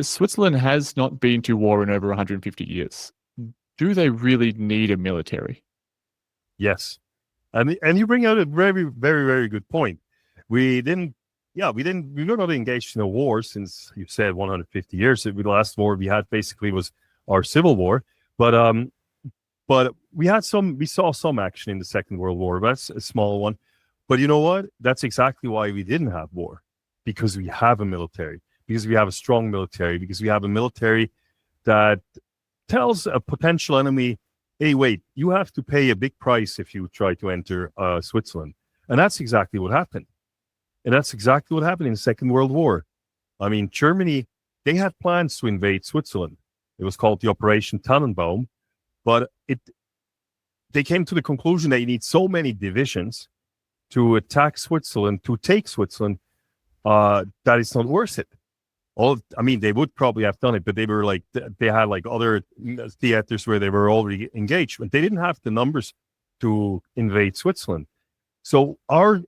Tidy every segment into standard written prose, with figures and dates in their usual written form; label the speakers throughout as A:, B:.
A: Switzerland has not been to war in over 150 years. Do they really need a military?
B: Yes. And you bring out a very, very, very good point. We were not engaged in a war since, you said, 150 years. The last war we had basically was our civil war. But we saw some action in the Second World War. That's a small one. But you know what? That's exactly why we didn't have war, because we have a military, because we have a strong military, because we have a military that tells a potential enemy, hey, wait, you have to pay a big price if you try to enter Switzerland. And that's exactly what happened. And that's exactly what happened in the Second World War. I mean, Germany, they had plans to invade Switzerland. It was called the Operation Tannenbaum. But they came to the conclusion that you need so many divisions to attack Switzerland, to take Switzerland, that it's not worth it. They would probably have done it, but they had like other theaters where they were already engaged, but they didn't have the numbers to invade Switzerland. So our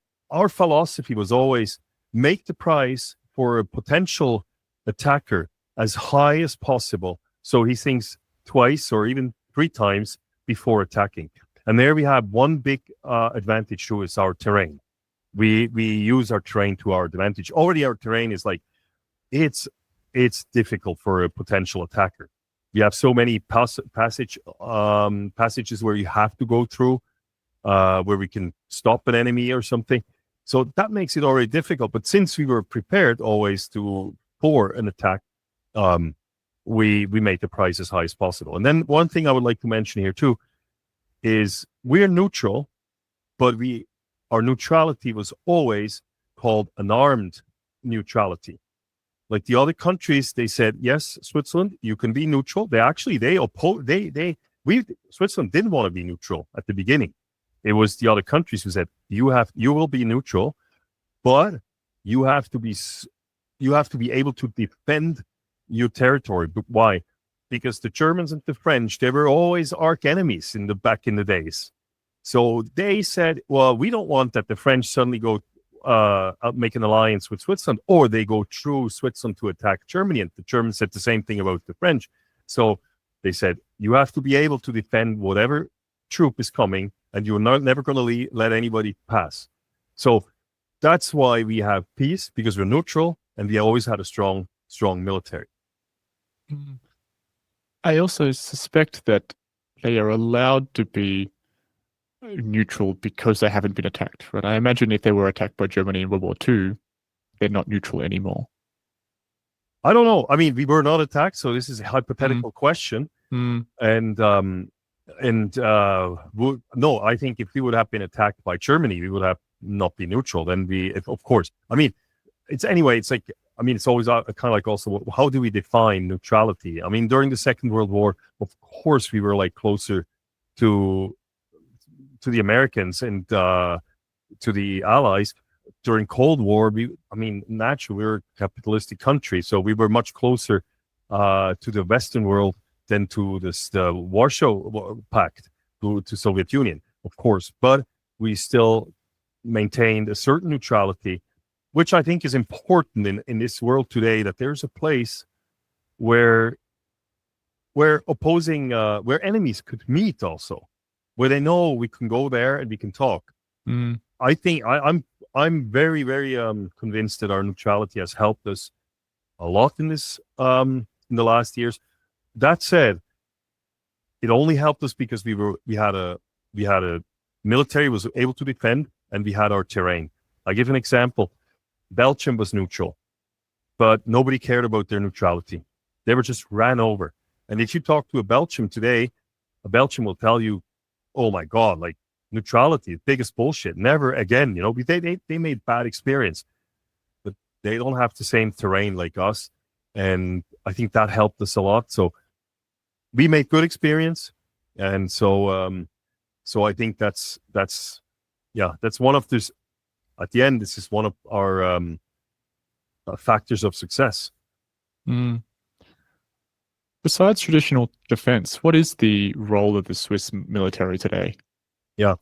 B: philosophy was always make the price for a potential attacker as high as possible, so he thinks twice or even 3 times before attacking. And there we have one big advantage too, is our terrain. We use our terrain to our advantage. Already our terrain is like, it's difficult for a potential attacker. We have so many passages where you have to go through, where we can stop an enemy or something. So that makes it already difficult. But since we were prepared always for an attack, we made the price as high as possible. And then one thing I would like to mention here too is we're neutral, but our neutrality was always called an armed neutrality. Like the other countries, they said, yes, Switzerland, you can be neutral. Switzerland didn't want to be neutral at the beginning. It was the other countries who said, you will be neutral, but you have to be able to defend your territory. But why? Because the Germans and the French, they were always arch enemies back in the days. So they said, well, we don't want that the French suddenly go make an alliance with Switzerland, or they go through Switzerland to attack Germany. And the Germans said the same thing about the French. So they said, you have to be able to defend whatever troop is coming, and you're never going to let anybody pass. So that's why we have peace, because we're neutral, and we always had a strong military.
A: I also suspect that they are allowed to be neutral because they haven't been attacked, right? I imagine if they were attacked by Germany in World War II, they're not neutral anymore.
B: I don't know. I mean, we were not attacked, so this is a hypothetical question. No, I think if we would have been attacked by Germany, we would have not been neutral. Then of course. I mean, it's like, it's always kind of like also, how do we define neutrality? I mean, during the Second World War, of course, we were like closer to the Americans and to the Allies. During Cold War, naturally, we were a capitalistic country, so we were much closer to the Western world than to the Warsaw Pact, to Soviet Union, of course. But we still maintained a certain neutrality, which I think is important in this world today, that there's a place where enemies could meet also, where they know we can go there and we can talk. I think I'm very, very convinced that our neutrality has helped us a lot in this in the last years. That said, it only helped us because we had a military was able to defend, and we had our terrain. I give an example. Belgium was neutral, but nobody cared about their neutrality. They were just ran over. And if you talk to a Belgian today, a Belgian will tell you, oh my God, like neutrality, biggest bullshit. Never again, they made bad experience, but they don't have the same terrain like us. And I think that helped us a lot. So we made good experience. And so I think that's one of this. At the end, this is one of our factors of success.
A: Besides traditional defense, what is the role of the Swiss military today?
B: Yeah,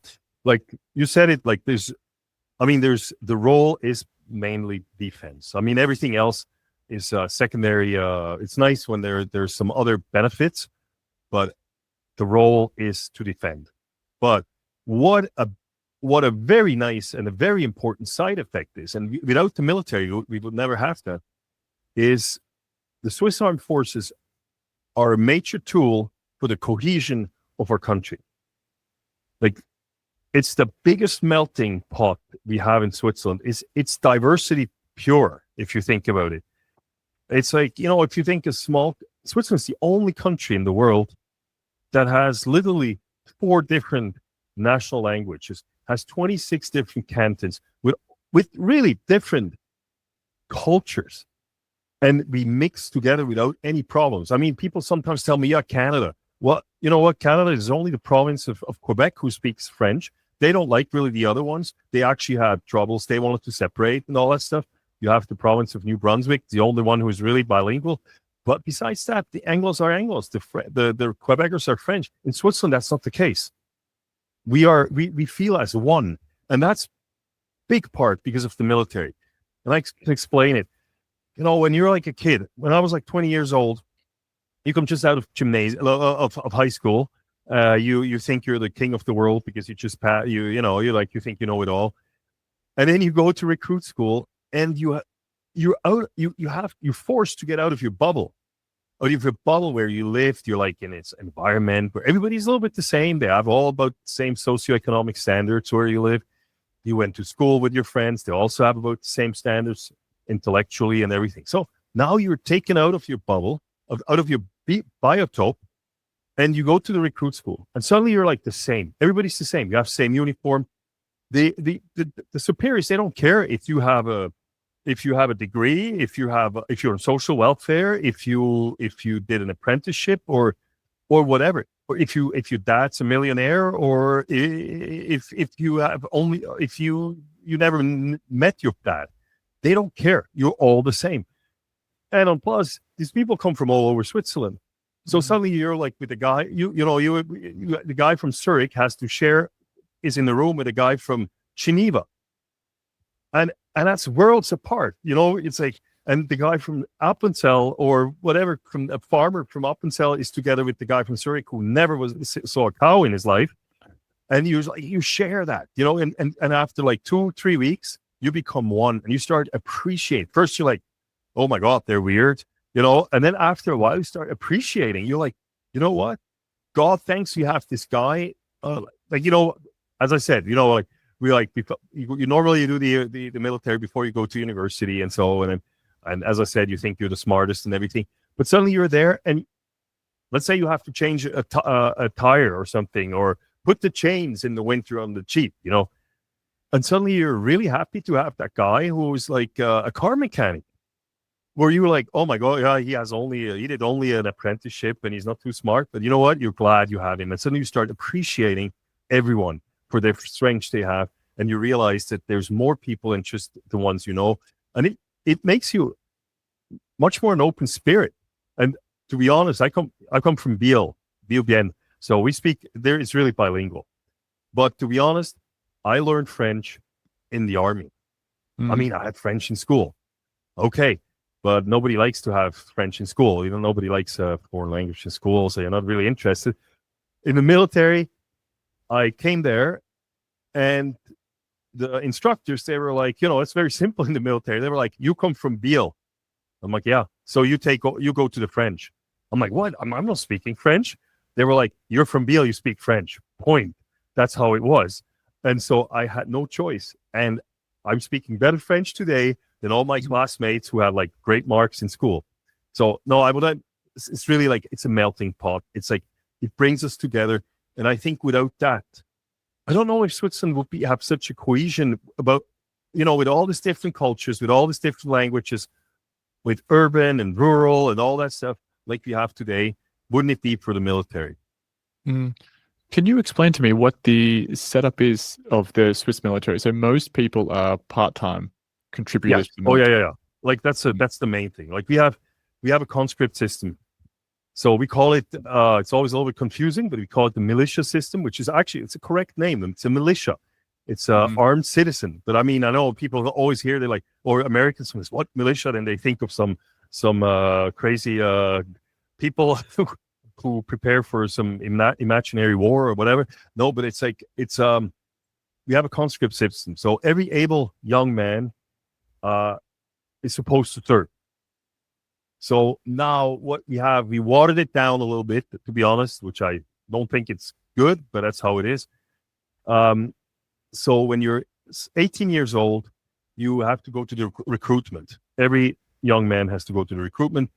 B: like you said it, like the role is mainly defense. I mean, everything else, is secondary. It's nice when there's some other benefits, but the role is to defend. But what a very nice and a very important side effect is, and without the military, we would never have that, is the Swiss Armed Forces are a major tool for the cohesion of our country. Like, it's the biggest melting pot we have in Switzerland. It's diversity pure, if you think about it. It's like, if you think Switzerland's the only country in the world that has literally 4 different national languages, has 26 different cantons with really different cultures. And we mix together without any problems. I mean, people sometimes tell me, yeah, Canada. Well, you know what? Canada is only the province of Quebec who speaks French. They don't like really the other ones. They actually had troubles. They wanted to separate and all that stuff. You have the province of New Brunswick, the only one who is really bilingual. But besides that, the Anglos are Anglos. The Quebecers are French. In Switzerland, that's not the case. We feel as one. And that's big part because of the military. And I can explain it. When you're like a kid, when I was like 20 years old, you come just out of gymnasium, of high school. You think you're the king of the world because you just you think you know it all. And then you go to recruit school and you're forced to get out of your bubble. Out of your bubble where you lived, you're like in its environment where everybody's a little bit the same. They have all about the same socioeconomic standards where you live. You went to school with your friends. They also have about the same standards intellectually and everything. So now you're taken out of your bubble, out of your biotope, and you go to the recruit school. And suddenly you're like the same. Everybody's the same. You have the same uniform. The superiors, they don't care if you have a degree, if you're on social welfare, if you did an apprenticeship or whatever, or if your dad's a millionaire, or if you never met your dad. They don't care. You're all the same. And on plus, these people come from all over Switzerland. So suddenly you're like with the guy, the guy from Zurich is in the room with a guy from Geneva. And that's worlds apart. It's like, and the guy from Appenzell or whatever, from a farmer from Appenzell is together with the guy from Zurich who never saw a cow in his life. And you share that, and after like 2-3 weeks, you become one and you start appreciate. First, you're like, oh my God, they're weird, and then after a while, you start appreciating. You're like, you know what? God, thanks you have this guy. As I said, you normally do the military before you go to university and so on. And as I said, you think you're the smartest and everything. But suddenly you're there and let's say you have to change a tire or something, or put the chains in the winter on the Jeep, And suddenly you're really happy to have that guy who is like a car mechanic, where you were like, oh my God, yeah, he did only an apprenticeship and he's not too smart. But you know what? You're glad you had him. And suddenly you start appreciating everyone for their strengths they have. And you realize that there's more people than just the ones you know. And it makes you much more an open spirit. And to be honest, I come from Biel Bien. So we speak there. It's really bilingual. But to be honest, I learned French in the army. I mean, I had French in school. Okay. But nobody likes to have French in school. Nobody likes a foreign language in school. So you're not really interested. In the military, I came there and the instructors, they were like, it's very simple in the military. They were like, you come from Biel. I'm like, yeah. So you go to the French. I'm like, what? I'm not speaking French. They were like, you're from Biel, you speak French. Point. That's how it was. And so I had no choice. And I'm speaking better French today than all my classmates who had like great marks in school. So no, it's really like, it's a melting pot. It's like, it brings us together. And I think without that, I don't know if Switzerland would have such a cohesion about, with all these different cultures, with all these different languages, with urban and rural and all that stuff like we have today, wouldn't it be for the military?
A: Can you explain to me what the setup is of the Swiss military? So most people are part-time contributors.
B: Yeah. Oh yeah. Like that's the main thing. Like we have a conscript system. So we call it, it's always a little bit confusing, but we call it the militia system, which is actually, it's a correct name. It's a militia. It's armed citizen. But I mean, I know people always hear, they're like, or Americans, what militia? Then they think of some crazy people who prepare for some imaginary war or whatever. No, but it's like we have a conscript system, so every able young man is supposed to serve. So now what we watered it down a little bit, to be honest, which I don't think it's good, but that's how it is. So when you're 18 years old, you have to go to the recruitment. Every young man has to go to the recruitment.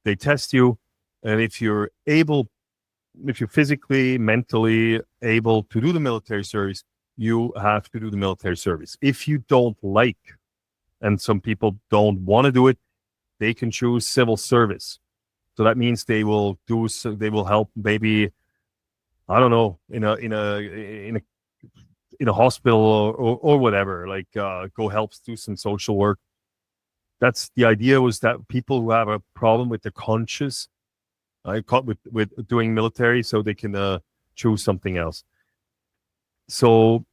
B: They test you. And if you're physically, mentally able to do the military service, you have to do the military service. If you don't like, and some people don't want to do it, they can choose civil service. So that means they will help, maybe, I don't know, in a hospital or whatever, like go help do some social work. That's the idea, was that people who have a problem with their conscience, with doing military, so they can choose something else. So,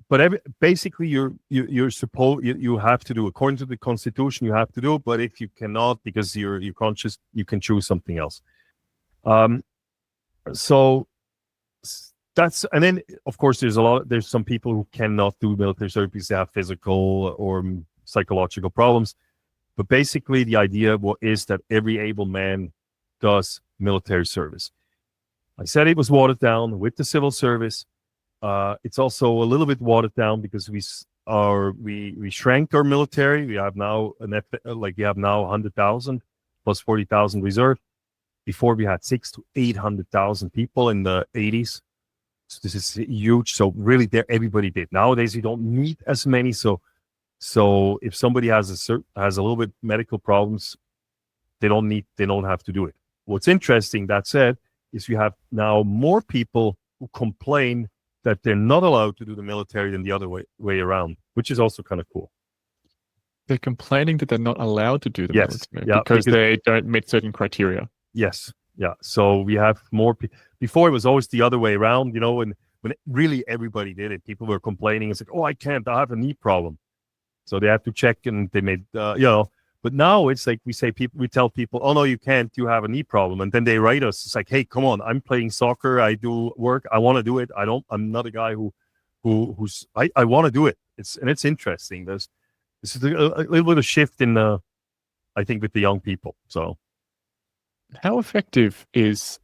B: but basically, you're supposed, you have to do, according to the Constitution, you have to do it. But if you cannot, because you're conscious, you can choose something else. So that's, and then of course there's some people who cannot do military service because they have physical or psychological problems. But basically, the idea is that every able man does military service. I said it was watered down with the civil service. It's also a little bit watered down because we shrank our military. We have now 100,000 plus 40,000 reserve. Before we had 600,000 to 800,000 people in the 80s. So this is huge. So really, everybody did. Nowadays, you don't need as many. So if somebody has a little bit medical problems, they don't have to do it. What's interesting, that said, is you have now more people who complain that they're not allowed to do the military than the other way around, which is also kind of cool.
A: They're complaining that they're not allowed to do the military because they don't meet certain criteria.
B: Yes. Yeah. So we have more before, it was always the other way around, and when really everybody did it, people were complaining. It's like, oh, I can't, I have a knee problem. So they have to check, and they made, but now it's like we tell people, oh no, you can't, you have a knee problem. And then they write us. It's like, hey, come on, I'm playing soccer. I do work. I want to do it. I'm not a guy who's I want to do it. It's interesting. This is a little bit of shift in I think, with the young people. So
A: how effective is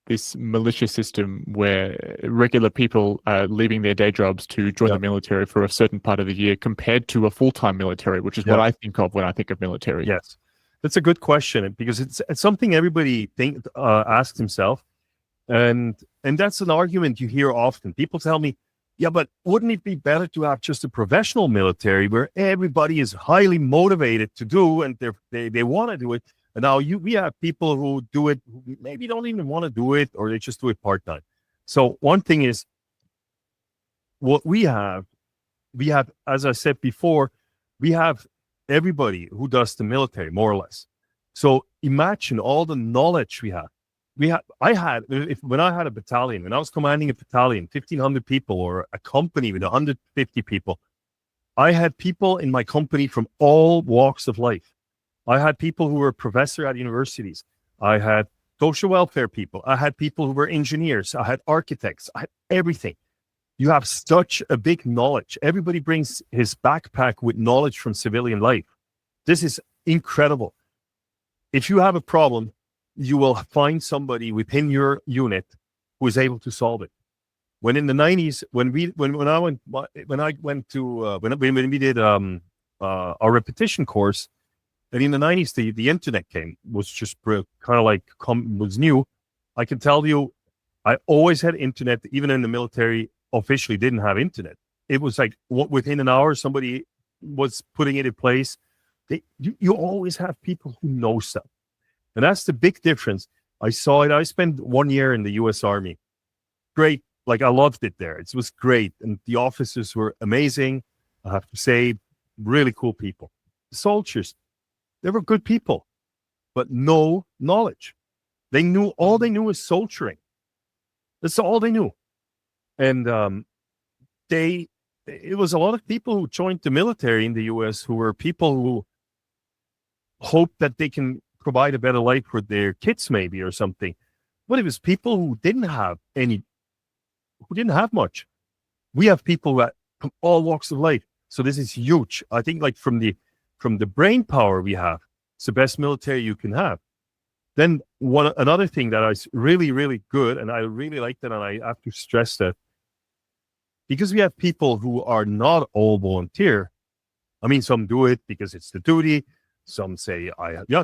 A: this militia system where regular people are leaving their day jobs to join the military for a certain part of the year compared to a full-time military, which is what I think of when I think of military?
B: Yes, that's a good question, because it's something everybody asks himself, and that's an argument you hear often. People tell me, yeah, but wouldn't it be better to have just a professional military where everybody is highly motivated to do, and they want to do it? And now we have people who do it, who maybe don't even want to do it, or they just do it part-time. So one thing is, what we have, as I said before, we have everybody who does the military, more or less. So imagine all the knowledge we have. When I had a battalion, when I was commanding a battalion, 1,500 people, or a company with 150 people, I had people in my company from all walks of life. I had people who were professors at universities. I had social welfare people. I had people who were engineers. I had architects. I had everything. You have such a big knowledge. Everybody brings his backpack with knowledge from civilian life. This is incredible. If you have a problem, you will find somebody within your unit who is able to solve it. When in the 90s, when we did our repetition course, and in the 90s, the internet was just kind of like was new. I can tell you, I always had internet, even in the military. Officially didn't have internet. It was like within an hour, somebody was putting it in place. You always have people who know stuff, and that's the big difference. I saw it. I spent 1 year in the U.S. Army. Great, like I loved it there. It was great, and the officers were amazing. I have to say, really cool people. The soldiers, they were good people, but no knowledge. All they knew was soldiering. That's all they knew. And it was a lot of people who joined the military in the U.S. who were people who hope that they can provide a better life for their kids, maybe, or something. But it was people who didn't have much. We have people that from all walks of life. So this is huge. I think, like, from the brain power we have, it's the best military you can have. Then another thing that is really, really good, and I really like that, and I have to stress that, because we have people who are not all volunteer. I mean, some do it because it's the duty. Some say,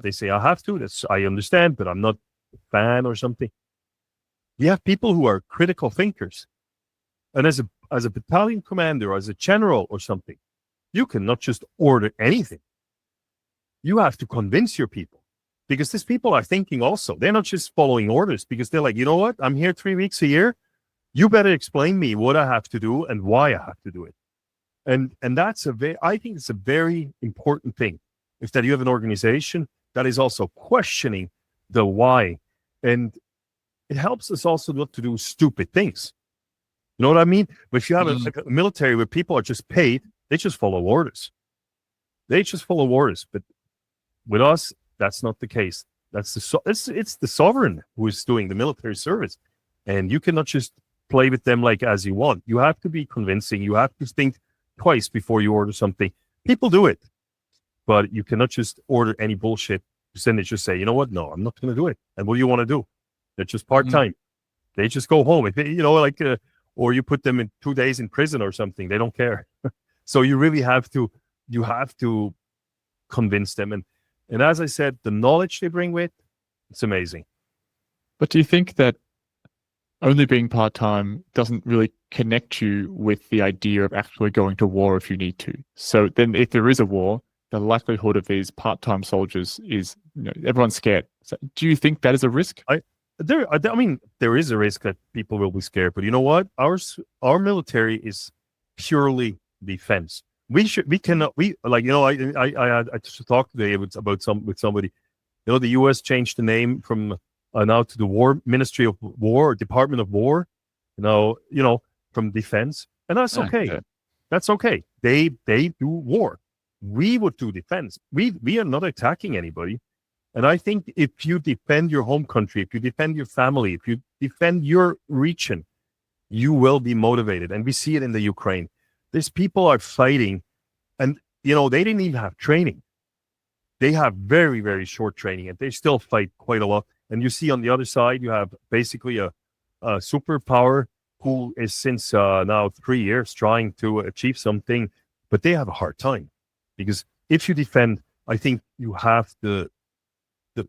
B: they say I have to. I understand, but I'm not a fan or something. We have people who are critical thinkers. And as a battalion commander, or as a general or something, you cannot just order anything. You have to convince your people, because these people are thinking also. They're not just following orders, because they're like, you know what? I'm here 3 weeks a year. You better explain me what I have to do and why I have to do it. And that's I think it's a very important thing. If that you have an organization that is also questioning the why. And it helps us also not to do stupid things. You know what I mean? But if you have a military where people are just paid, they just follow orders. But with us, that's not the case. It's the sovereign who is doing the military service. And you cannot just play with them like as you want. You have to be convincing. You have to think twice before you order something. People do it, but you cannot just order any bullshit. Then they just say, you know what? No, I'm not going to do it. And what do you want to do? They're just part-time. They just go home. Or you put them in 2 days in prison or something. They don't care. So you really have to convince them. And as I said, the knowledge they bring with, it's amazing.
A: But do you think that only being part-time doesn't really connect you with the idea of actually going to war if you need to? So then if there is a war, the likelihood of these part-time soldiers is, everyone's scared. So do you think that is a risk?
B: There is a risk that people will be scared, but you know what? Our military is purely defense. I just talked today with somebody. The U.S. changed the name from now to the Ministry of War, or Department of War. From defense, and that's okay.
A: Yeah.
B: That's okay. They do war. We would do defense. We are not attacking anybody. And I think if you defend your home country, if you defend your family, if you defend your region, you will be motivated. And we see it in the Ukraine. These people are fighting, and they didn't even have training. They have very, very short training, and they still fight quite a lot. And you see on the other side, you have basically a superpower who is since now 3 years trying to achieve something, but they have a hard time, because if you defend, I think you have the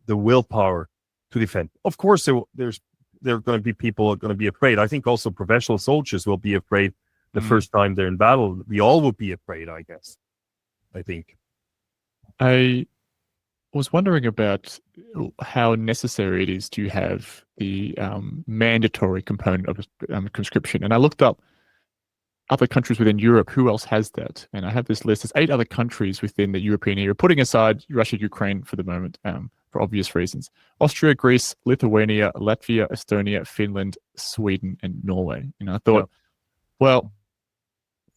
B: willpower to defend. Of course, there are going to be people who are going to be afraid. I think also professional soldiers will be afraid the first time they're in battle. We all would be afraid, I guess. I think.
A: I was wondering about how necessary it is to have the mandatory component of conscription. And I looked up other countries within Europe, who else has that? And I have this list. There's 8 other countries within the European Union, putting aside Russia, Ukraine for the moment, for obvious reasons. Austria, Greece, Lithuania, Latvia, Estonia, Finland, Sweden, and Norway. I thought, well,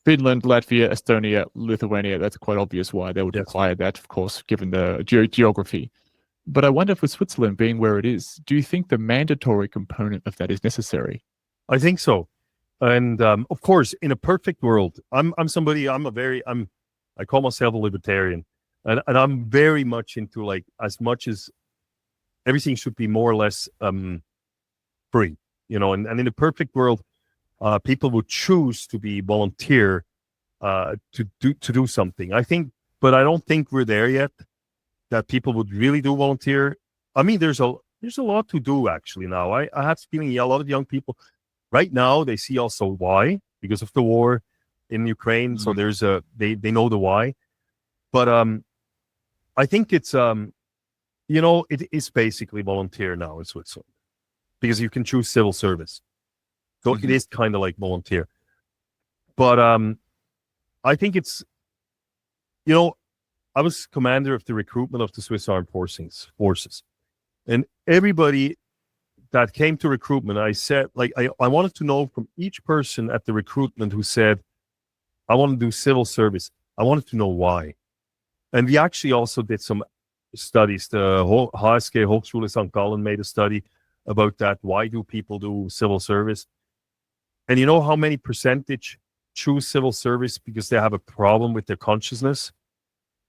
A: Finland, Latvia, Estonia, Lithuania, that's quite obvious why they would require that, of course, given the geography. But I wonder if with Switzerland being where it is, do you think the mandatory component of that is necessary?
B: I think so. And of course, in a perfect world, I call myself a libertarian, and I'm very much into, as much as everything should be more or less free, and in a perfect world, people would choose to be volunteer to do something. I think, but I don't think we're there yet, that people would really do volunteer. I mean, there's a lot to do actually now. I have this feeling a lot of young people right now, they see also why, because of the war in Ukraine. So there's they know the why. But I think it's it is basically volunteer now in Switzerland, because you can choose civil service. So it is kind of like volunteer. But I think it's, I was commander of the recruitment of the Swiss Armed Forces. And everybody that came to recruitment, I said, I wanted to know from each person at the recruitment who said, I want to do civil service, I wanted to know why. And we actually also did some studies. The HSG Hochschule St. Gallen made a study about that. Why do people do civil service? And you know how many percentage choose civil service because they have a problem with their consciousness?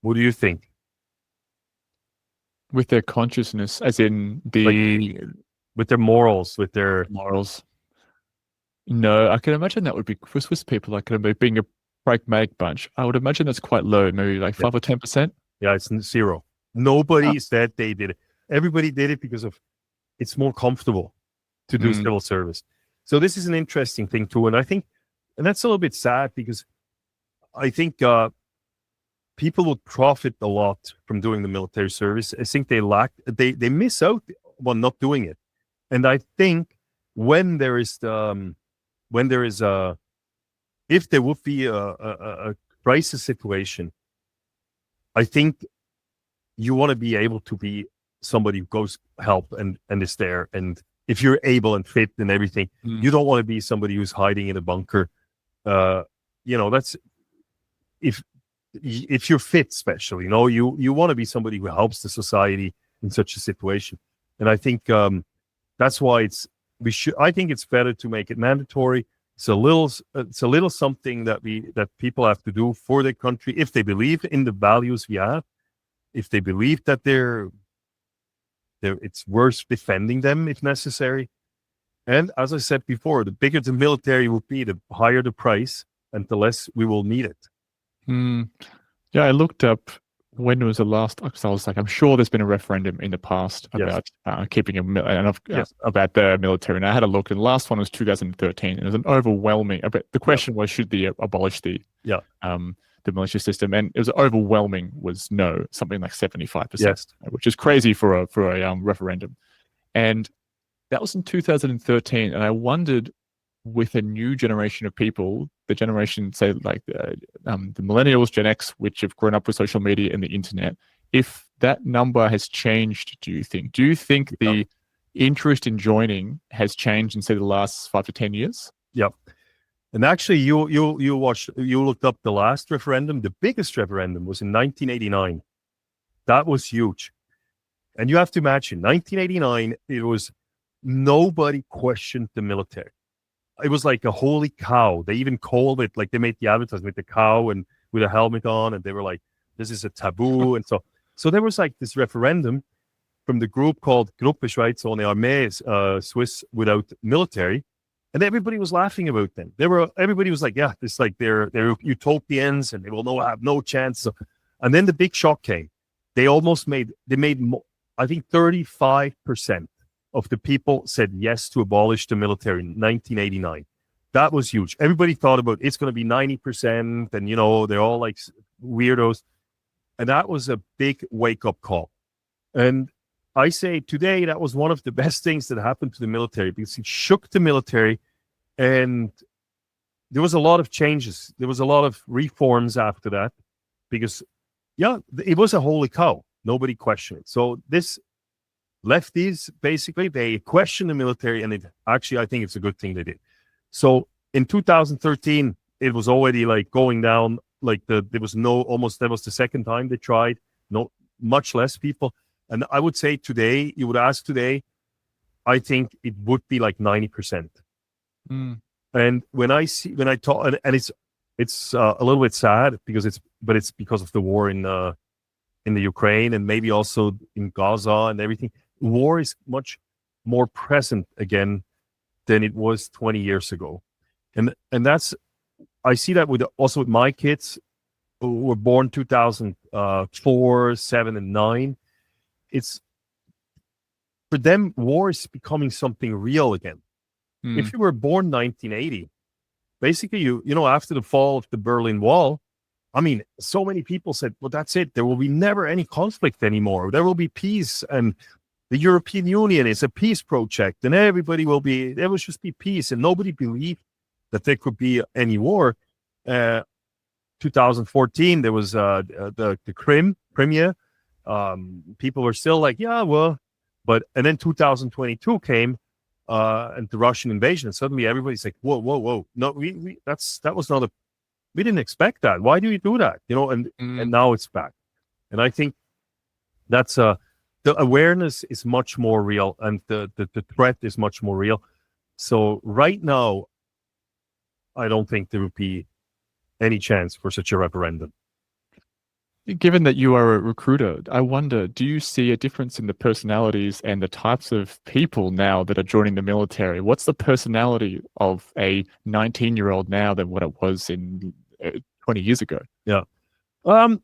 B: What do you think?
A: With their consciousness, as in the
B: With their morals, with their
A: morals. No, I can imagine that would be for Swiss people. Like being a pragmatic bunch. I would imagine that's quite low, maybe like 5 or 10%.
B: Yeah, it's zero. Nobody said they did it. Everybody did it because of it's more comfortable to do civil service. So this is an interesting thing too, and I think, and that's a little bit sad because I think people would profit a lot from doing the military service. I think they miss out on not doing it, and I think when there is if there would be a crisis situation, I think you want to be able to be somebody who goes help and is there. And if you're able and fit and everything, you don't want to be somebody who's hiding in a bunker. That's if you're fit, especially, you want to be somebody who helps the society in such a situation. And I think that's why I think it's better to make it mandatory. It's a little something that people have to do for their country if they believe in the values we have, if they believe that it's worth defending them if necessary. And as I said before, the bigger the military will be, the higher the price, and the less we will need it.
A: Yeah, I looked up when was the last, because I was like, I'm sure there's been a referendum in the past about keeping about the military. And I had a look, and the last one was 2013. And it was an overwhelming. The question was, should they abolish the militia system? And it was overwhelming was no, something like 75%, which is crazy for a referendum. And that was in 2013. And I wondered, with a new generation of people, the generation, say, like the millennials, Gen X, which have grown up with social media and the internet, if that number has changed, do you think? Do you think the interest in joining has changed in, say, the last 5 to 10 years?
B: Yep. And actually, you looked up the last referendum. The biggest referendum was in 1989. That was huge. And you have to imagine, 1989, it was nobody questioned the military. It was like a holy cow. They even called it, like they made the advertisement with the cow and with a helmet on, and they were like, this is a taboo. And so there was like this referendum from the group called Gruppe Schweiz ohne Armee, Swiss without military. And everybody was laughing about them. Everybody was like, yeah, it's like they're utopians and they will have no chance. And then the big shock came. They made I think 35% of the people said yes to abolish the military in 1989. That was huge. Everybody thought about it's going to be 90%, and they're all like weirdos. And that was a big wake-up call. And I say today that was one of the best things that happened to the military, because it shook the military, and there was a lot of changes. There was a lot of reforms after that, because it was a holy cow. Nobody questioned it. So this lefties, basically, they question the military, and I think it's a good thing they did. So in 2013, it was already like going down, like that was the second time they tried, much less people. And I would say today, you would ask today, I think it would be like 90%. And when I talk, and it's a little bit sad because it's because of the war in the Ukraine, and maybe also in Gaza and everything. War is much more present again than it was 20 years ago. And that's, I see that also with my kids who were born 2004, 7, and 9. It's, for them, war is becoming something real again. If you were born 1980, basically, after the fall of the Berlin Wall, I mean, so many people said, well, that's it. There will be never any conflict anymore. There will be peace, and the European Union is a peace project, and there will just be peace. And nobody believed that there could be any war. 2014, there was the Crimea. People were still like, yeah, well, and then 2022 came, and the Russian invasion, and suddenly everybody's like, whoa. No, we didn't expect that. Why do you do that? And now it's back. And I think That's the awareness is much more real, and the threat is much more real. So right now, I don't think there would be any chance for such a referendum.
A: Given that you are a recruiter, I wonder, do you see a difference in the personalities and the types of people now that are joining the military? What's the personality of a 19-year-old now than what it was in 20 years ago?
B: Yeah. I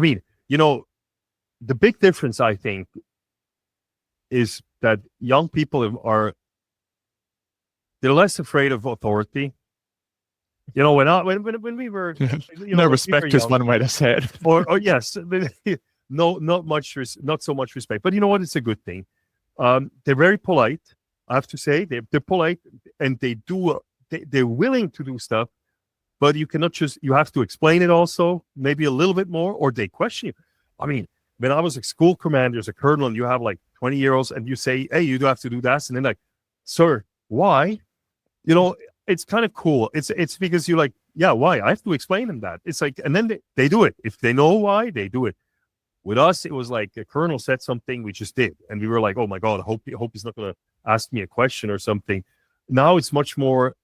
B: mean, the big difference, I think, is that young people they're less afraid of authority. When we were,
A: No respect is one way to say it.
B: or yes, not so much respect. But you know what? It's a good thing. They're very polite. I have to say they're polite, and they're willing to do stuff. But you have to explain it also, maybe a little bit more, or they question you. I mean, when I was a school commander as a colonel, and you have like 20-year-olds, and you say, "Hey, you do have to do that," and then like, "Sir, why?" It's kind of cool. It's because you're like, yeah, why? I have to explain them that. It's like, and then they do it. If they know why, they do it. With us, it was like a colonel said something, we just did. And we were like, oh my God, I hope he's not going to ask me a question or something. Now it's much more,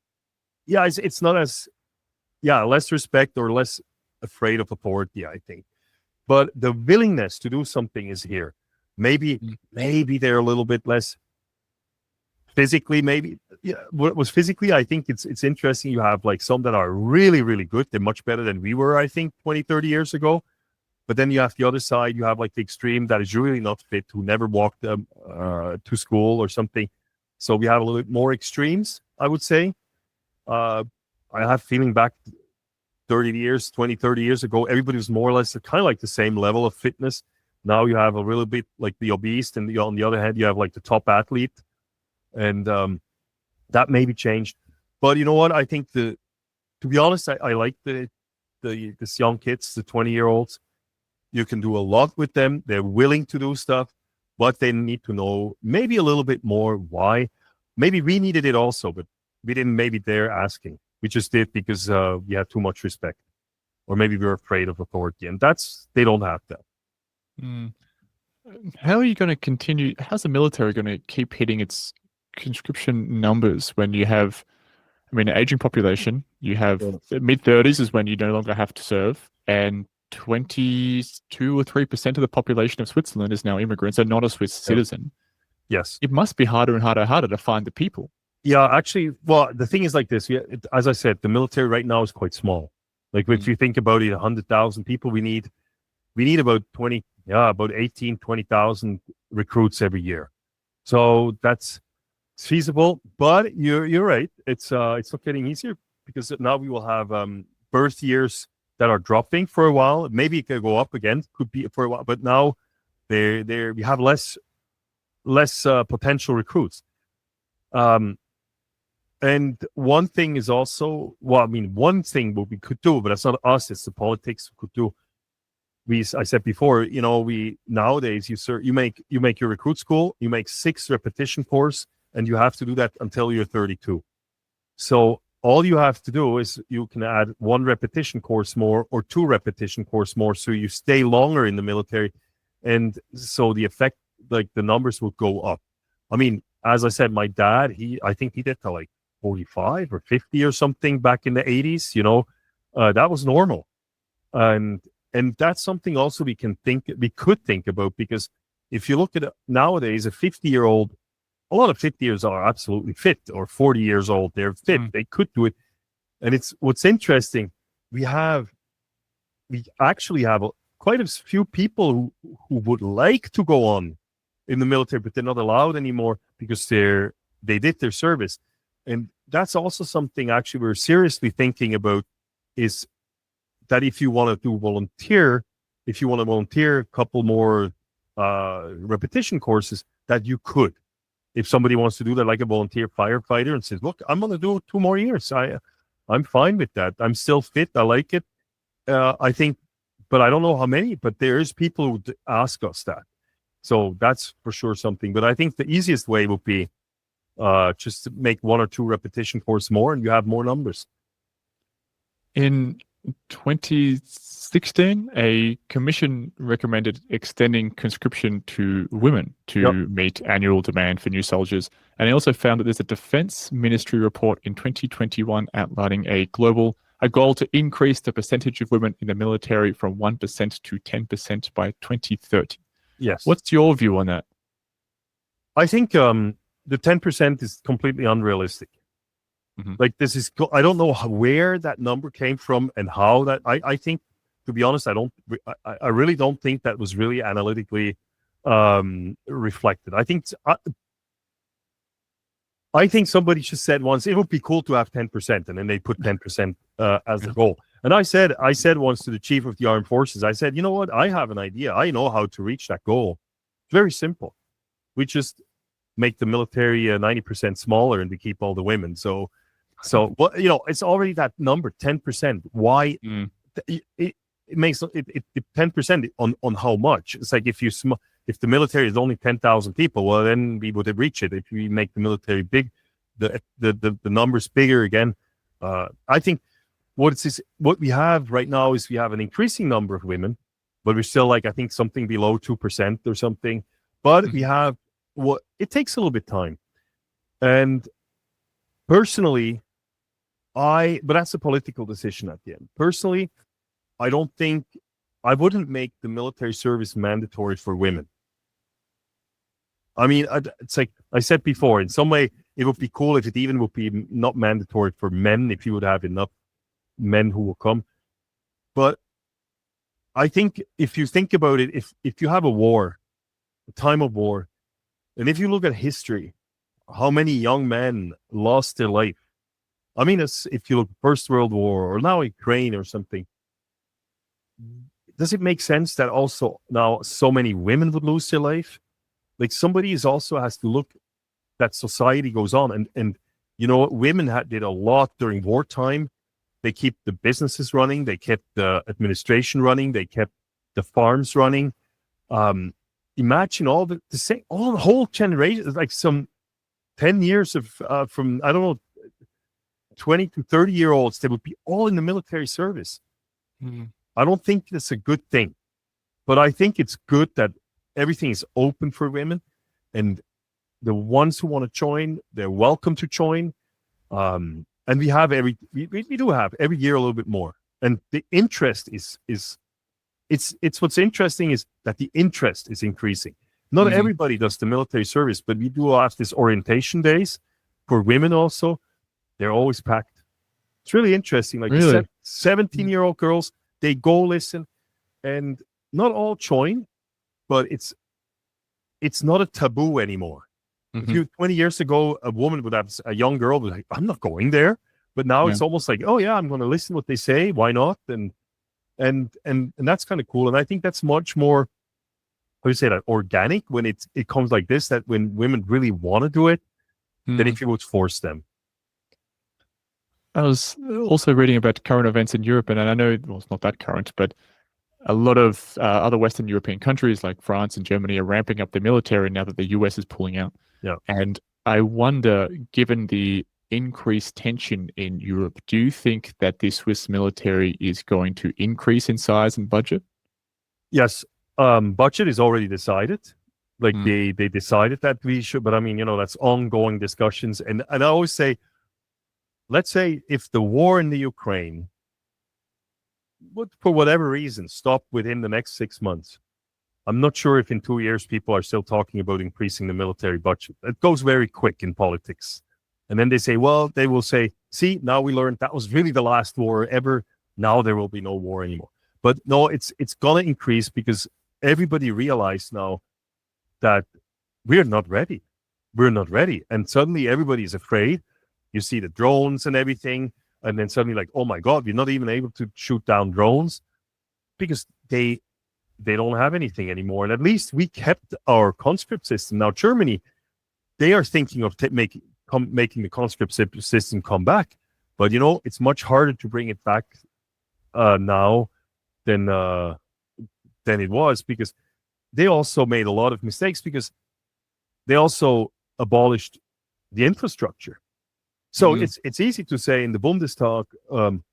B: it's not as, less respect or less afraid of authority, I think. But the willingness to do something is here. Maybe they're a little bit less physically, maybe. What was physically, I think it's interesting. You have like some that are really, really good. They're much better than we were, I think, 20, 30 years ago. But then you have the other side. You have like the extreme that is really not fit, who never walked to school or something. So we have a little bit more extremes, I would say. I have feeling back 20, 30 years ago, everybody was more or less kind of like the same level of fitness. Now you have a little bit like the obese, and on the other hand, you have like the top athlete. And that maybe changed. But you know what? I think to be honest, I like this young kids, the 20-year-olds. You can do a lot with them. They're willing to do stuff, but they need to know maybe a little bit more why. Maybe we needed it also, but we didn't maybe dare asking. We just did because we had too much respect, or maybe we were afraid of authority, and they don't have that.
A: How are you going to continue? How's the military going to keep hitting its conscription numbers when you have, an aging population? You have mid-30s is when you no longer have to serve, and 22 or 3% of the population of Switzerland is now immigrants and not a Swiss citizen.
B: Yes.
A: It must be harder and harder to find the people.
B: Yeah, actually, well, the thing is like this. As I said, the military right now is quite small. Like if you think about it, 100,000 people, we need about 18, 20,000 recruits every year. So that's feasible, but you're right. It's not getting easier because now we will have birth years that are dropping for a while. Maybe it could go up again, could be for a while, but now we have less potential recruits. And one thing is also, one thing what we could do, but that's not us, it's the politics we could do. I said before, we nowadays you make your recruit school, you make 6 repetition course, and you have to do that until you're 32. So all you have to do is you can add 1 repetition course more or 2 repetition course more, so you stay longer in the military, and so the effect, like the numbers will go up. As I said, my dad, I think he did to like 45 or 50 or something back in the 80s. That was normal, and that's something also we could think about, because if you look at it nowadays, a 50-year-old. A lot of 50-years are absolutely fit, or 40 years old, they're fit. They could do it. And what's interesting, we actually have quite a few people who would like to go on in the military, but they're not allowed anymore because they did their service. And that's also something actually we're seriously thinking about, is that if you want to volunteer a couple more repetition courses, that you could. If somebody wants to do that, like a volunteer firefighter, and says, look, I'm going to do 2 more years. I'm fine with that. I'm still fit. I like it. I think, but I don't know how many, but there is people who ask us that. So that's for sure something. But I think the easiest way would be just to make 1 or 2 repetition course more, and you have more numbers.
A: In 2016, a commission recommended extending conscription to women to meet annual demand for new soldiers. And it also found that there's a defense ministry report in 2021 outlining a goal to increase the percentage of women in the military from 1% to 10% by 2030.
B: Yes.
A: What's your view on that?
B: I think the 10% is completely unrealistic. Like this is, I don't know where that number came from and how that. I think, to be honest, I really don't think that was really analytically reflected. I think somebody just said once it would be cool to have 10%, and then they put 10% as the goal. And I said once to the chief of the armed forces, I said, you know what? I have an idea. I know how to reach that goal. It's very simple. We just make the military 90% smaller and to keep all the women. So, well, it's already that number, 10%. Why? It makes it 10% on how much? It's like if the military is only 10,000 people, well, then we would reach it. If we make the military big, the numbers bigger again. I think what we have right now is we have an increasing number of women, but we're still like, I think something below 2% or something. But we have it takes a little bit of time. And personally, but that's a political decision at the end. Personally, I wouldn't make the military service mandatory for women. I mean, it's like I said before, in some way, it would be cool if it even would be not mandatory for men, if you would have enough men who will come. But I think if you think about it, if you have a time of war, and if you look at history, how many young men lost their life? I mean, if you look at First World War or now Ukraine or something, does it make sense that also now so many women would lose their life? Like somebody also has to look that society goes on. And women did a lot during wartime. They keep the businesses running. They kept the administration running. They kept the farms running. Imagine all the whole generation, like some 10 years of from, I don't know, 20 to 30-year-olds, they would be all in the military service. I don't think that's a good thing, but I think it's good that everything is open for women, and the ones who want to join, they're welcome to join. And we have we do have every year a little bit more, and the interest is it's what's interesting is that the interest is increasing. Not everybody does the military service, but we do have this orientation days for women also. They're always packed. It's really interesting. Like 17-year-old girls, they go listen, and not all join, but it's not a taboo anymore. If 20 years ago, a young girl was like, I'm not going there. But now it's almost like, oh yeah, I'm going to listen what they say. Why not? And that's kind of cool. And I think that's much more, how do you say that, organic when it comes like this, that when women really want to do it, than if you would force them.
A: I was also reading about current events in Europe, and I know, well, it's not that current, but a lot of other Western European countries like France and Germany are ramping up their military now that the US is pulling out.
B: Yeah.
A: And I wonder, given the increased tension in Europe, do you think that the Swiss military is going to increase in size and budget?
B: Yes. Budget is already decided. Like they decided that we should, but I mean, that's ongoing discussions. And I always say, let's say if the war in the Ukraine would, for whatever reason, stop within the next 6 months, I'm not sure if in 2 years people are still talking about increasing the military budget. It goes very quick in politics. And then they will say, see, now we learned that was really the last war ever. Now there will be no war anymore. But no, it's going to increase because everybody realized now that we're not ready. We're not ready. And suddenly everybody is afraid. You see the drones and everything. And then suddenly like, oh my God, we're not even able to shoot down drones because they don't have anything anymore. And at least we kept our conscript system. Now Germany, they are thinking of making the conscript system come back. But, it's much harder to bring it back now than it was, because they also made a lot of mistakes because they also abolished the infrastructure. So it's easy to say in the Bundestag,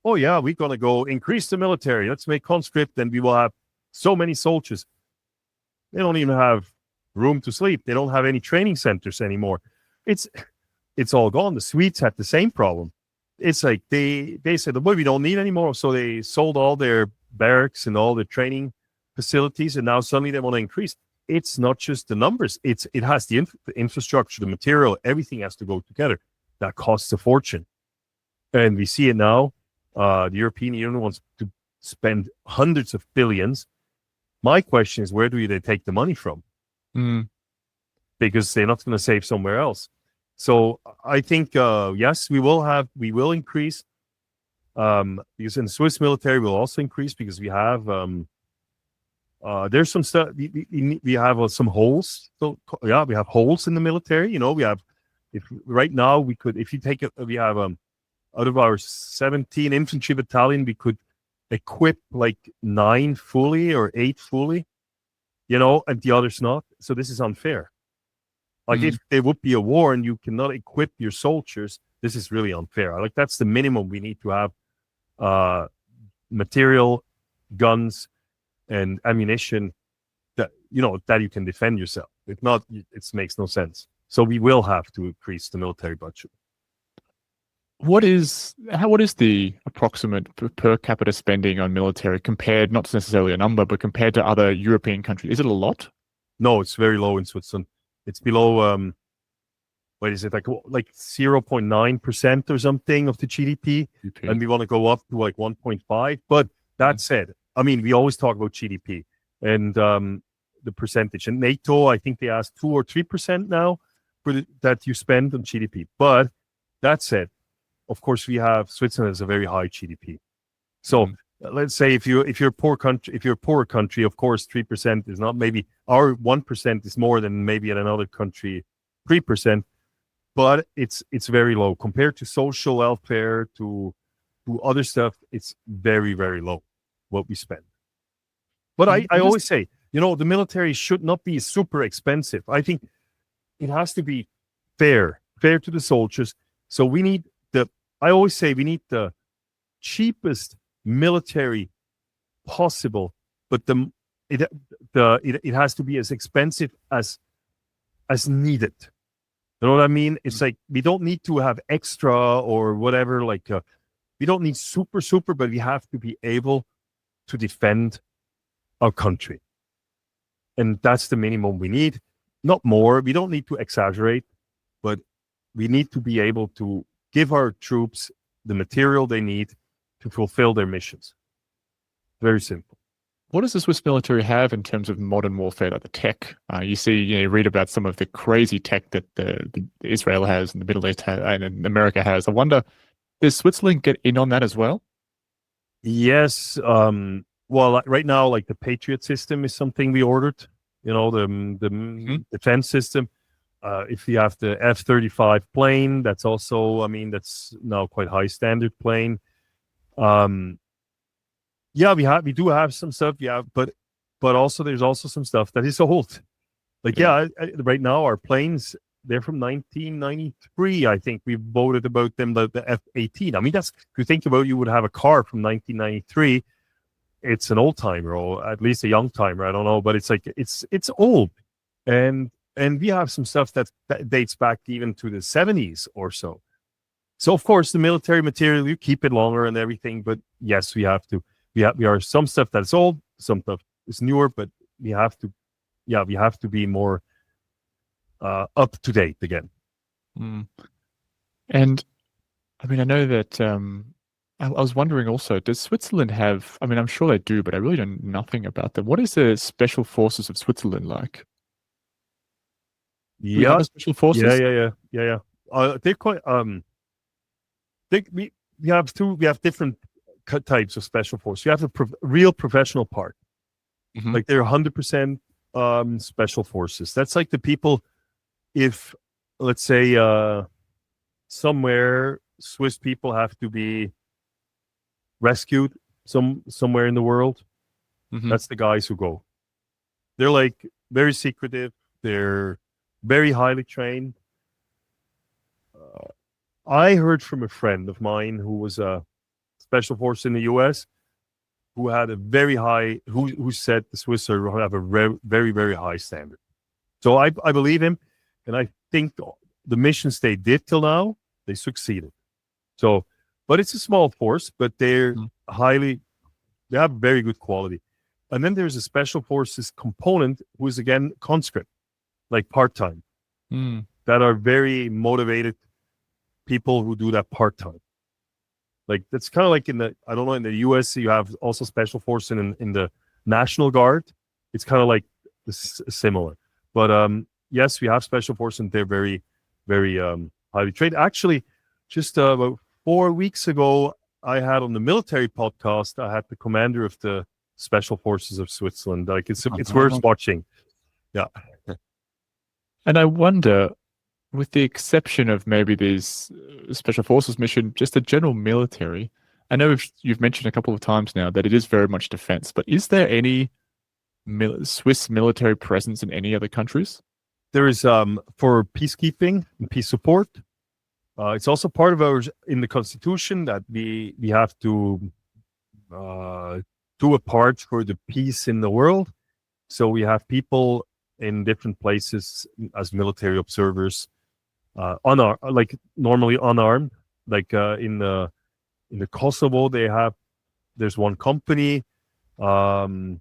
B: oh yeah, we're going to go increase the military. Let's make conscript and we will have so many soldiers. They don't even have room to sleep. They don't have any training centers anymore. It's all gone. The Swedes had the same problem. It's like they said, well, we don't need anymore. So they sold all their barracks and all the training facilities, and now suddenly they want to increase. It's not just the numbers. It has the infrastructure, the material, everything has to go together. That costs a fortune. And we see it now. The European Union wants to spend hundreds of billions. My question is, where do they take the money from? Because they're not going to save somewhere else. So I think, yes, we will increase. Because in the Swiss military, we'll also increase because we have, there's some stuff, we have some holes. So yeah, we have holes in the military. We have, if right now if you take it, we have, out of our 17 infantry battalion, we could equip like 9 fully or 8 fully, and the others not. So this is unfair. Like if there would be a war and you cannot equip your soldiers, this is really unfair. Like that's the minimum we need to have, material, guns, and ammunition that you can defend yourself. If not, it makes no sense. So we will have to increase the military budget.
A: What is the approximate per capita spending on military compared, not necessarily a number, but compared to other European countries? Is it a lot?
B: No, it's very low in Switzerland. It's below, what is it, like 0.9% or something of the GDP, and we want to go up to like 1.5. But that said, I mean, we always talk about GDP and the percentage. And NATO, I think they ask 2 or 3% now that you spend on GDP. But that said, of course, Switzerland has a very high GDP. So let's say if you're a poor country, of course, 3% is not, maybe our 1% is more than maybe in another country, 3%, but it's very low compared to social welfare, to other stuff. It's very, very low what we spend. But I always say, the military should not be super expensive. I think it has to be fair to the soldiers. So I always say we need the cheapest military possible, but it has to be as expensive as needed. You know what I mean? It's like we don't need to have extra or whatever. Like we don't need super, but we have to be able to defend our country, and that's the minimum we need. Not more. We don't need to exaggerate, but we need to be able to give our troops the material they need to fulfill their missions. Very simple.
A: What does the Swiss military have in terms of modern warfare, like the tech? You read about some of the crazy tech that the Israel has and the Middle East has and America has. I wonder, does Switzerland get in on that as well?
B: Yes. Well, right now, like the Patriot system is something we ordered. The defense system. If you have the F-35 plane, that's also, that's now quite high standard plane. Yeah, we do have some stuff, but also there's also some stuff that is old. Like, right now our planes, they're from 1993. I think we voted about them, the F-18. That's, if you think about it, you would have a car from 1993. It's an old timer, or at least a young timer. I don't know, but it's like it's old, and we have some stuff that dates back even to the 70s or so. So of course the military material, you keep it longer and everything, but yes, we have to. We are some stuff that's old, some stuff is newer, but we have to be more up to date again.
A: And I know that I was wondering also, does Switzerland have, I'm sure they do, but I really know nothing about them. What is the special forces of Switzerland like? Do we have special forces?
B: Yeah. They're quite, we have different types of special force. You have the real professional part. Like they're 100% special forces. That's like the people, if let's say somewhere Swiss people have to be rescued somewhere in the world, that's the guys who go. They're like very secretive. They're very highly trained. I heard from a friend of mine who was a special force in the U.S. who had a very high, who said the Swiss have a very, very high standard. So I believe him, and I think the missions they did till now, they succeeded. So, but it's a small force, but they're they have very good quality. And then there's a special forces component who is again conscript, like part-time, that are very motivated people who do that part-time. Like that's kind of like in the, I don't know, in the US, you have also special force in the National Guard. It's kind of like similar. But yes, we have special force and they're very, very highly trained. Actually, just about 4 weeks ago, I had on the military podcast, I had the commander of the Special Forces of Switzerland. Like it's worth watching. Yeah.
A: And I wonder, with the exception of maybe these special forces mission, just the general military, I know you've mentioned a couple of times now that it is very much defense, but is there any Swiss military presence in any other countries?
B: There is for peacekeeping and peace support. It's also part of ours in the constitution that we have to do a part for the peace in the world. So we have people in different places as military observers, like normally unarmed. Like in the Kosovo, there's one company, and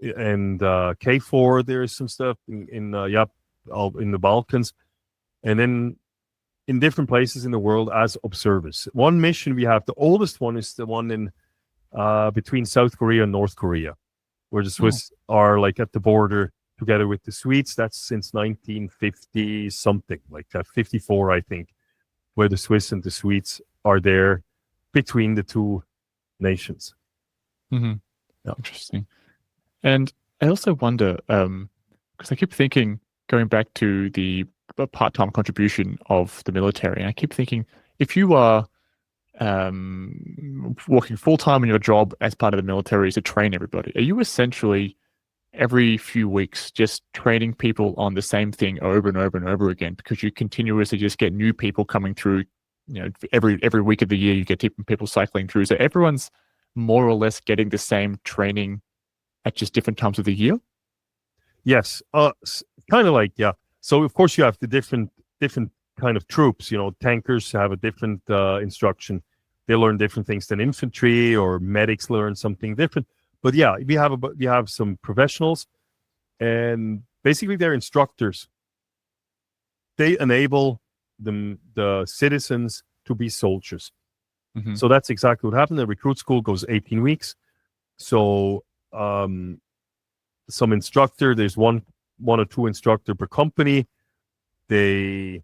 B: K4 there's some stuff in the Balkans, and then in different places in the world as observers. One mission we have, the oldest one is the one in between South Korea and North Korea, where the Swiss are like at the border together with the Swedes. That's since 1950 something, like that, 54 I think, where the Swiss and the Swedes are there between the two nations.
A: Yeah. Interesting. And I also wonder, because I keep thinking, going back to the part-time contribution of the military, and I keep thinking, if you are working full-time in your job as part of the military to train everybody, are you essentially every few weeks just training people on the same thing over and over and over again, because you continuously just get new people coming through, every week of the year you get people cycling through, so everyone's more or less getting the same training at just different times of the year?
B: Yes, kind of like, yeah. So of course you have the different kind of troops. Tankers have a different instruction. They learn different things than infantry, or medics learn something different. But yeah, we have some professionals, and basically they're instructors. They enable the citizens to be soldiers. So that's exactly what happened. The recruit school goes 18 weeks. So some instructor, there's one or two instructor per company. They're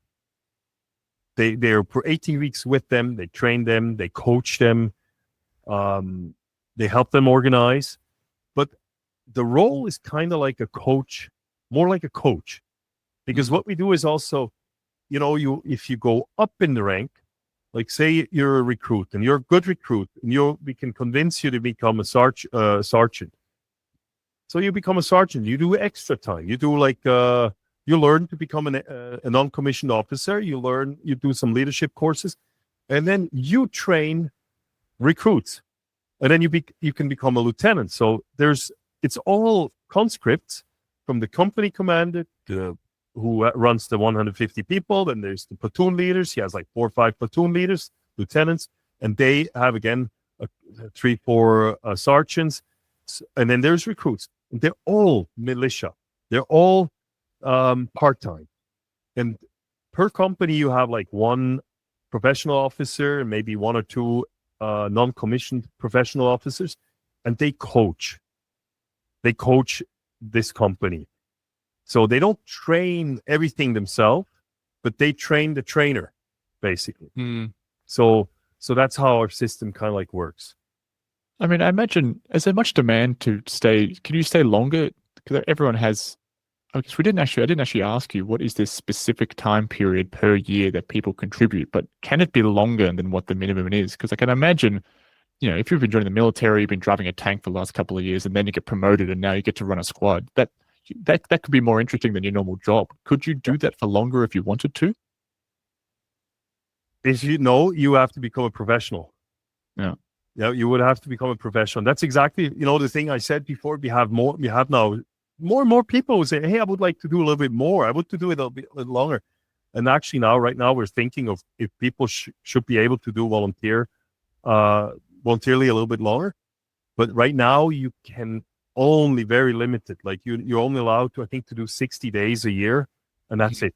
B: for 18 weeks with them. They train them. They coach them. They help them organize. But the role is kind of like a coach, more like a coach, because what we do is also, if you go up in the rank, like say you're a recruit and you're a good recruit, and we can convince you to become a sergeant. So you become a sergeant. You do extra time. You do you learn to become a non-commissioned officer. You do some leadership courses, and then you train recruits, and then you can become a lieutenant. So it's all conscripts from the company commander who runs the 150 people. Then there's the platoon leaders. He has like 4 or 5 platoon leaders, lieutenants, and they have again 3 or 4 sergeants, and then there's recruits. They're all militia. They're all part-time. And per company, you have like 1 professional officer and maybe 1 or 2 non-commissioned professional officers, and they coach. They coach this company. So they don't train everything themselves, but they train the trainer, basically. So that's how our system kind of like works.
A: I mean, I imagine, is there much demand to stay? Can you stay longer? Because everyone has. I guess I didn't actually ask you what is this specific time period per year that people contribute, but can it be longer than what the minimum is? Because I can imagine, if you've been joining the military, you've been driving a tank for the last couple of years, and then you get promoted, and now you get to run a squad. That could be more interesting than your normal job. Could you do that for longer if you wanted to?
B: If you know, you have to become a professional.
A: Yeah.
B: Yeah, you would have to become a professional. That's exactly, the thing I said before. We have now more and more people who say, "Hey, I would like to do a little bit more. I want to do it a little longer." And actually, right now, we're thinking of if people should be able to do voluntarily a little bit longer. But right now, you can only very limited. Like you're only allowed to, I think, to do 60 days a year, and that's it.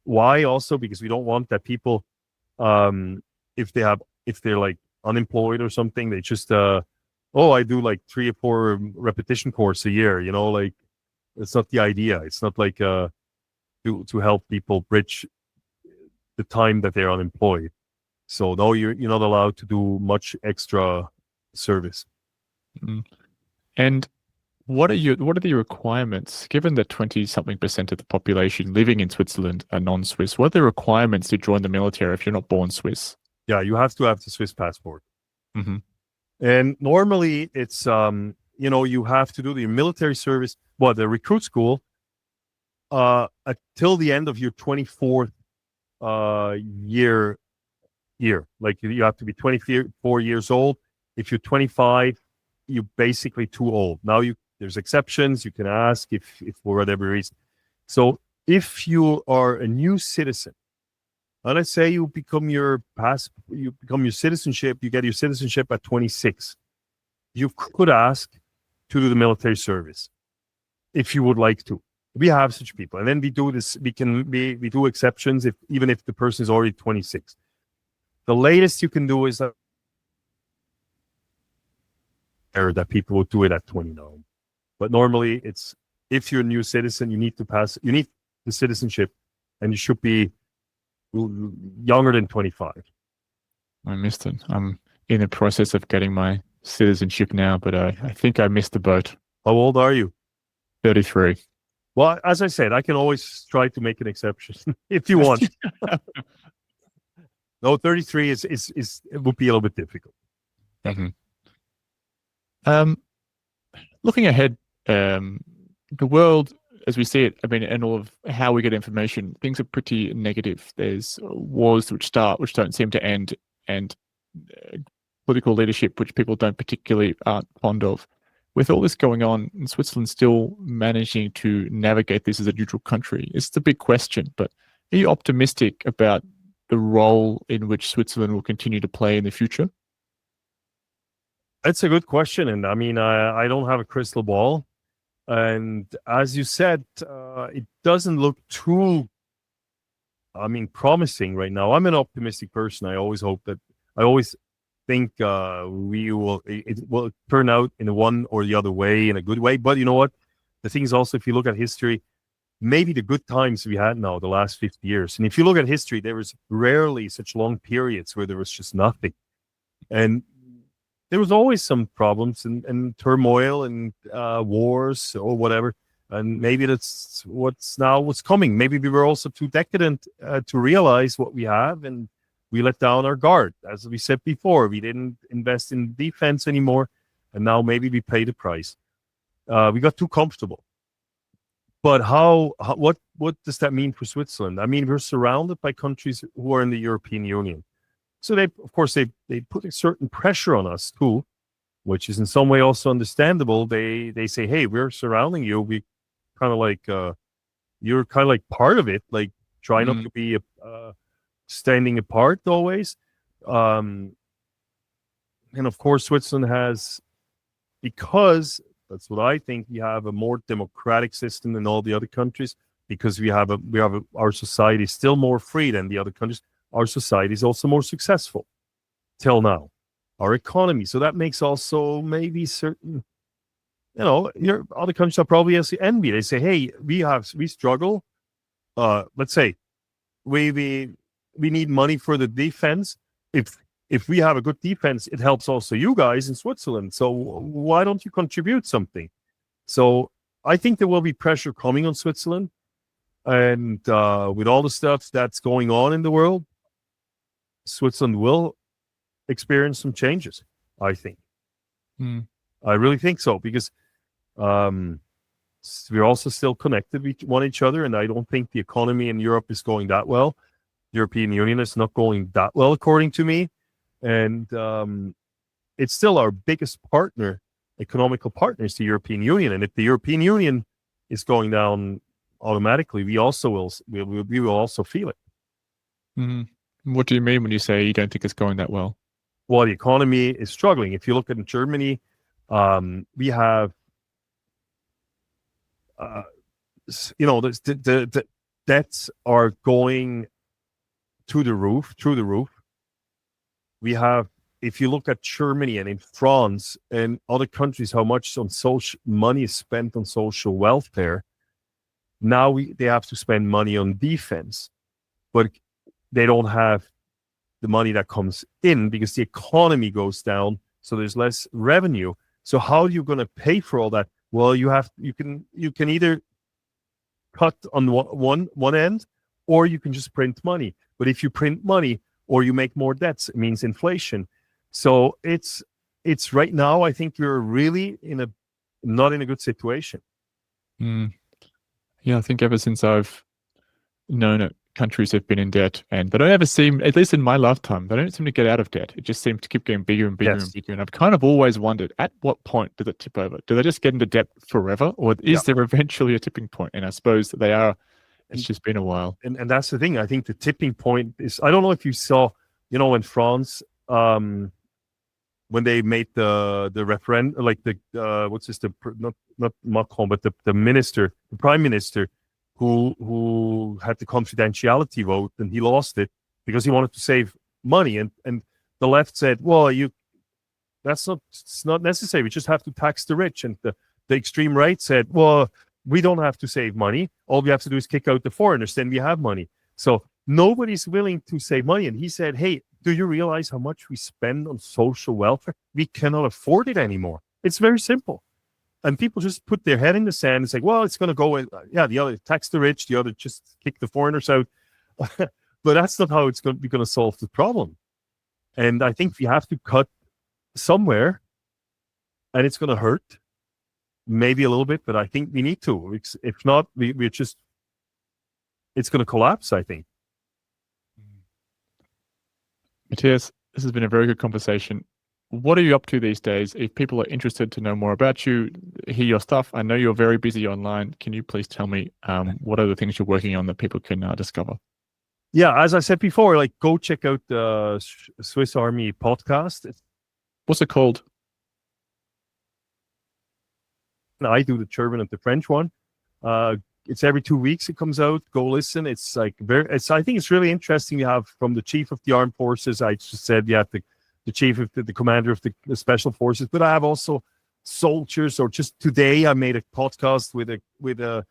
B: Why? Also because we don't want that people, if they're like unemployed or something, they just I do like 3 or 4 repetition course a year. Like it's not the idea. It's not like to help people bridge the time that they're unemployed. So no, you're not allowed to do much extra service.
A: Mm. And what are the requirements, given that 20-something% of the population living in Switzerland are non-Swiss? What are the requirements to join the military if you're not born Swiss?
B: Yeah, you have to have the Swiss passport.
A: Mm-hmm.
B: And normally it's, you have to do the military service, the recruit school, until the end of your 24th year. Like you have to be 24 years old. If you're 25, you're basically too old. Now there's exceptions. You can ask if for whatever reason. So if you are a new citizen, let's say you become your citizenship, you get your citizenship at 26. You could ask to do the military service if you would like to. We have such people, and then we do this. We do exceptions even if the person is already 26. The latest you can do is that people would do it at 29. But normally it's, if you're a new citizen, you need the citizenship, and you should be younger than 25.
A: I missed it. I'm in the process of getting my citizenship now, but I think I missed the boat.
B: How old are you?
A: 33.
B: Well, as I said, I can always try to make an exception if you want. No, 33 is it would be a little bit difficult.
A: Mm-hmm. Looking ahead, the world as we see it, I mean, and all of how we get information, things are pretty negative. There's wars which don't seem to end, and political leadership which people don't particularly aren't fond of. With all this going on, Switzerland still managing to navigate this as a neutral country. It's the big question, but are you optimistic about the role in which Switzerland will continue to play in the future?
B: That's a good question. And I mean, I don't have a crystal ball. And as you said, it doesn't look too, promising right now. I'm an optimistic person. I always think it will turn out in one or the other way, in a good way. But you know what? The thing is also, if you look at history, maybe the good times we had now, the last 50 years. And if you look at history, there was rarely such long periods where there was just nothing. And there was always some problems and turmoil and wars or whatever. And maybe that's what's coming. Maybe we were also too decadent to realize what we have, and we let down our guard. As we said before, we didn't invest in defense anymore, and now maybe we pay the price. We got too comfortable. But what does that mean for Switzerland? I mean, we're surrounded by countries who are in the European Union. So they put a certain pressure on us too, which is in some way also understandable. They say, hey, we're surrounding you. We kind of like you're kind of like part of it. Like try not to be standing apart always. And of course, Switzerland has, because that's what I think, we have a more democratic system than all the other countries, because our society is still more free than the other countries. Our society is also more successful till now, our economy. So that makes also maybe certain, your other countries are probably as envy. They say, hey, we struggle. Let's say we need money for the defense. If we have a good defense, it helps also you guys in Switzerland. So why don't you contribute something? So I think there will be pressure coming on Switzerland. And with all the stuff that's going on in the world, Switzerland will experience some changes, I think. I really think so, because we're also still connected with each other, and I don't think the economy in Europe is going that well. European Union is not going that well, according to me. And it's still our biggest partner, economical partner, is the European Union. And if the European Union is going down automatically, we will also feel it.
A: Mm-hmm. What do you mean when you say you don't think it's going that well?
B: Well, the economy is struggling. If you look at Germany, we have, the debts are going through the roof. We have, if you look at Germany and in France and other countries, how much on social money is spent on social welfare. Now they have to spend money on defense, but they don't have the money that comes in because the economy goes down, so there's less revenue. So how are you going to pay for all that? Well, you can either cut on one end, or you can just print money. But if you print money or you make more debts, it means inflation. So it's right now, I think we're really not in a good situation.
A: Yeah, I think ever since I've known it, countries have been in debt, and they don't ever seem, at least in my lifetime, they don't seem to get out of debt. It just seems to keep getting bigger and bigger and bigger. And I've kind of always wondered, at what point does it tip over? Do they just get into debt forever, or is there eventually a tipping point? And I suppose that they are. It's just been a while.
B: And that's the thing. I think the tipping point is, I don't know if you saw, in France, when they made the referendum, like not Macron, but the prime minister, who had the confidentiality vote, and he lost it because he wanted to save money. And the left said, well, it's not necessary. We just have to tax the rich. And the extreme right said, well, we don't have to save money. All we have to do is kick out the foreigners, then we have money. So nobody's willing to save money. And he said, hey, do you realize how much we spend on social welfare? We cannot afford it anymore. It's very simple. And people just put their head in the sand and say, well, it's going to go, the other tax the rich, the other just kick the foreigners out. But that's not how it's going to solve the problem. And I think we have to cut somewhere, and it's going to hurt. Maybe a little bit, but I think we need to. If not, it's going to collapse, I think.
A: Matthias, this has been a very good conversation. What are you up to these days? If people are interested to know more about you, hear your stuff, I know you're very busy online. Can you please tell me what are the things you're working on that people can discover?
B: Yeah, as I said before, go check out the Swiss Army podcast.
A: What's it called?
B: I do the German and the French one. It's every 2 weeks it comes out. Go listen. It's I think it's really interesting. You have from the chief of the armed forces. I just said you have the chief of the commander of the special forces, but I have also soldiers. Or just today, I made a podcast with a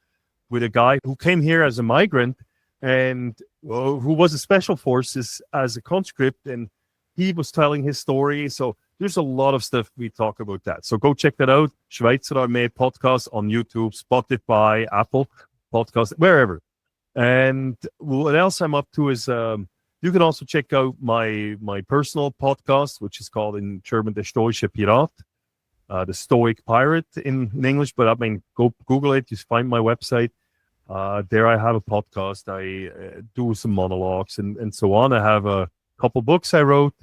B: guy who came here as a migrant and who was a special forces as a conscript, and he was telling his story. So there's a lot of stuff we talk about that. So go check that out. Schweizer Armee podcast on YouTube, Spotify, Apple podcast, wherever. And what else I'm up to is you can also check out my personal podcast, which is called in German Der Stoische Pirat, the Stoic Pirate in English. But I mean, go Google it. Just find my website. There I have a podcast. I do some monologues and so on. I have a couple books I wrote.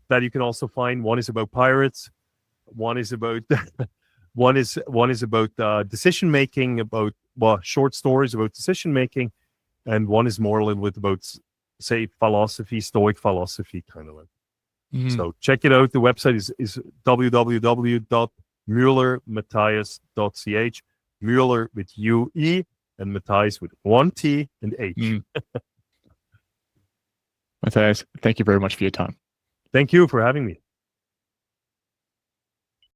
B: That you can also find. One is about pirates. One is about decision making, about short stories about decision making, and one is more a little bit about, say, philosophy, Stoic philosophy, kind of like. So check it out. The website is www.müllermatthias.ch. Müller with UE and Matthias with 1 T and H.
A: Matthias, thank you very much for your time.
B: Thank you for having me.